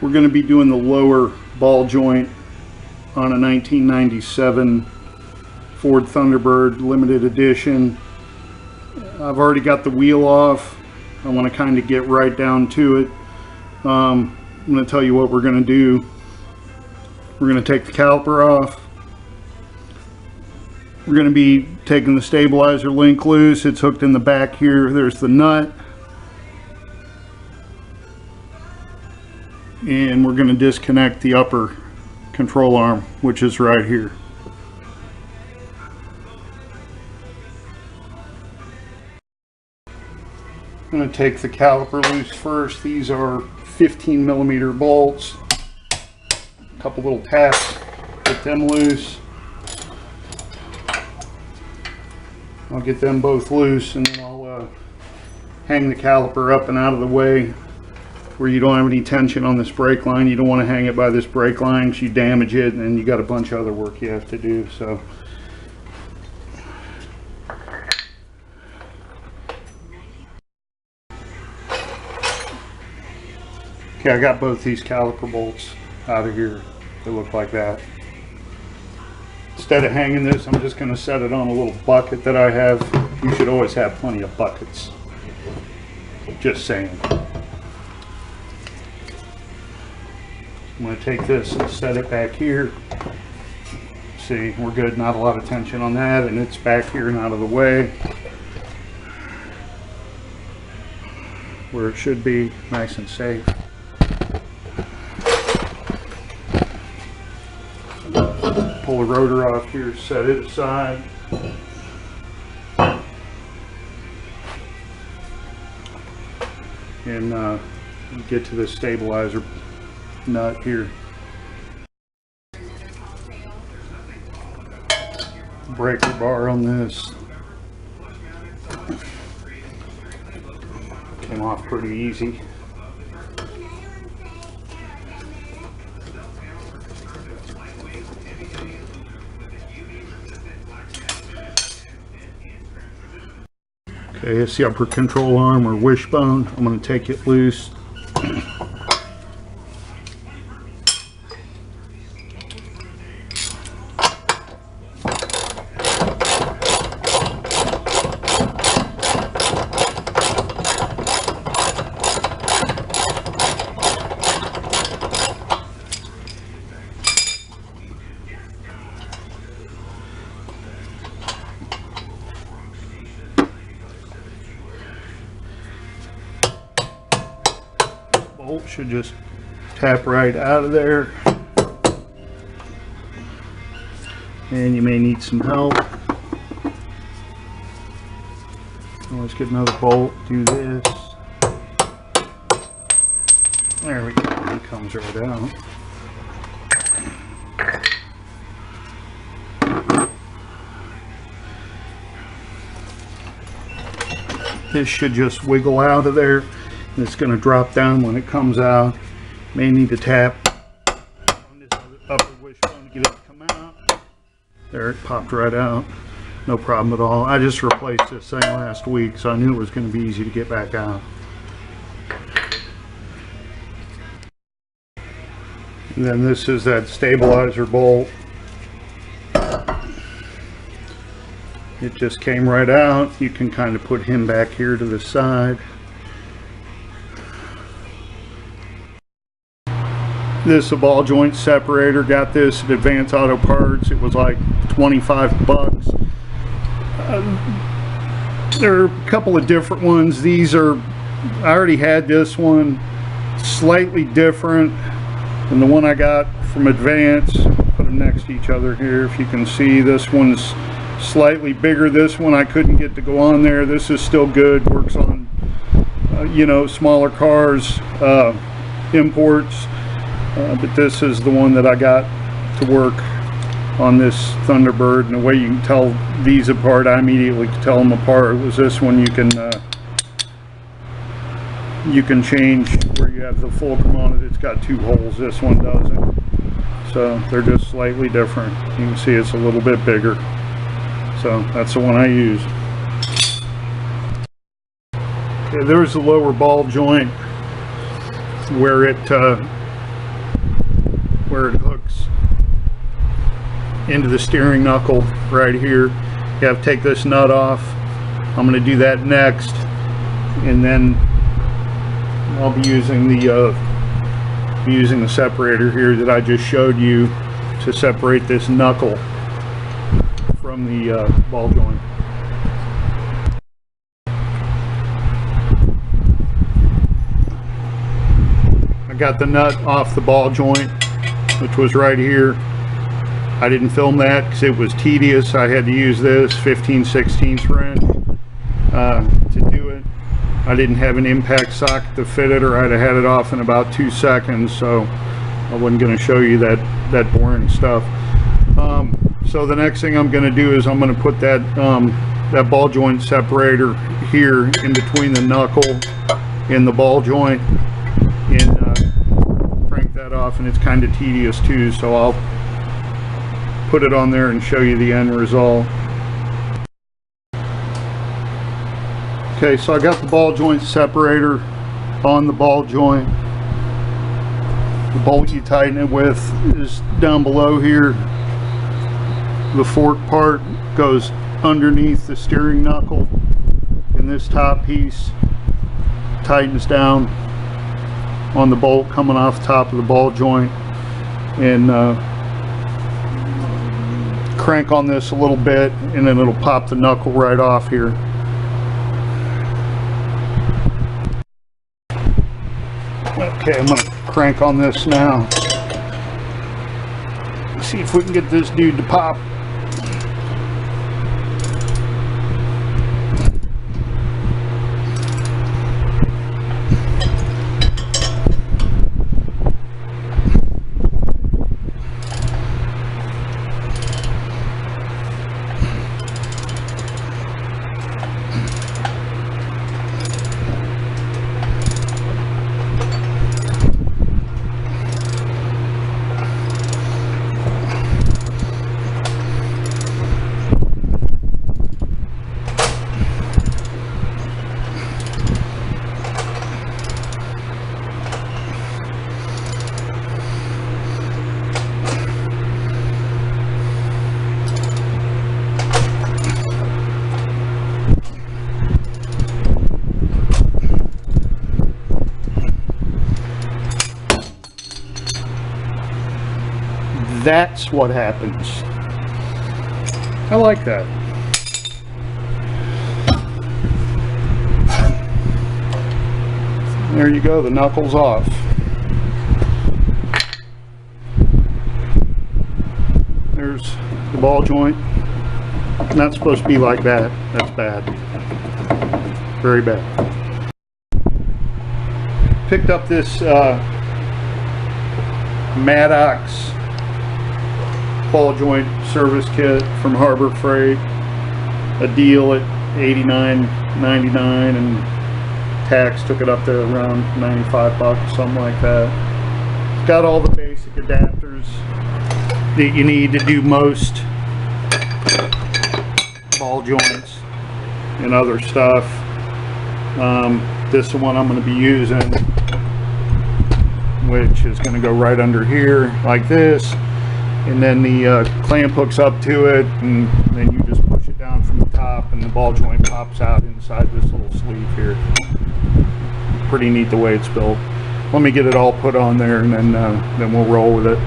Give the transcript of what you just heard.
We're going to be doing the lower ball joint on a 1997 Ford Thunderbird limited edition. I've already got the wheel off. I want to kind of get right down to it. I'm going to tell you what we're going to do. We're going to take the caliper off. We're going to be taking the stabilizer link loose. It's hooked in the back here. There's the nut. And we're going to disconnect the upper control arm, which is right here. I'm going to take the caliper loose first. These are 15mm bolts. A couple little taps, get them loose. I'll get them both loose, and then I'll hang the caliper up and out of the way where you don't have any tension on this brake line. You don't want to hang it by this brake line because you damage it, and then you got a bunch of other work you have to do. So okay, I got both these caliper bolts out of here. They look like that. Instead of hanging this, I'm just going to set it on a little bucket that I have. You should always have plenty of buckets. Just saying. I'm going to take this and set it back here. See, we're good. Not a lot of tension on that, and it's back here and out of the way where it should be, nice and safe. Pull the rotor off here, set it aside. And get to the stabilizer nut here. Breaker bar on this. Came off pretty easy. Okay, it's the upper control arm or wishbone. I'm going to take it loose. Bolt should just tap right out of there, and you may need some help. Let's get another bolt, do this. There we go, it comes right out. This should just wiggle out of there. It's going to drop down when it comes out. May need to tap on this upper wishbone to get it to come out. There, it popped right out. No problem at all. I just replaced this thing last week, so I knew it was going to be easy to get back out. And then this is that stabilizer bolt. It just came right out. You can kind of put him back here to the side. This is a ball joint separator. Got this at Advance Auto Parts. It was like 25 bucks. There are a couple of different ones. These are, I already had this one, slightly different than the one I got from Advance. Put them next to each other here if you can see. This one's slightly bigger. This one I couldn't get to go on there. This is still good. Works on, you know, smaller cars, imports. But this is the one that I got to work on this Thunderbird, and the way you can tell these apart, I immediately could tell them apart. It was this one you can change where you have the fulcrum on it. It's got two holes. This one doesn't. So they're just slightly different. You can see it's a little bit bigger. So that's the one I use. Okay, there's the lower ball joint where it where it hooks into the steering knuckle right here. You have to take this nut off. I'm going to do that next, and then I'll be using the separator here that I just showed you to separate this knuckle from the ball joint. I got the nut off the ball joint, which was right here. I didn't film that because it was tedious. I had to use this 15/16 wrench to do it. I didn't have an impact socket to fit it, or I'd have had it off in about 2 seconds, so I wasn't going to show you that boring stuff. So the next thing I'm going to do is I'm going to put that ball joint separator here in between the knuckle and the ball joint, and crank that off, and it's kind of tedious too, so I'll put it on there and show you the end result. Okay, so I got the ball joint separator on the ball joint. The bolt you tighten it with is down below here. The fork part goes underneath the steering knuckle, and this top piece tightens down on the bolt coming off the top of the ball joint. And crank on this a little bit, and then it'll pop the knuckle right off here. Okay, I'm going to crank on this now. See if we can get this dude to pop. That's what happens. I like that. There you go, the knuckle's off. There's the ball joint. Not supposed to be like that. That's bad. Very bad. Picked up this Maddox ball joint service kit from Harbor Freight, a deal at $89.99, and tax took it up to around 95 bucks, something like that. It's got all the basic adapters that you need to do most ball joints and other stuff. This is the one I'm going to be using, which is going to go right under here like this. And then the clamp hooks up to it, and then you just push it down from the top, and the ball joint pops out inside this little sleeve here. Pretty neat the way it's built. Let me get it all put on there, and then we'll roll with it.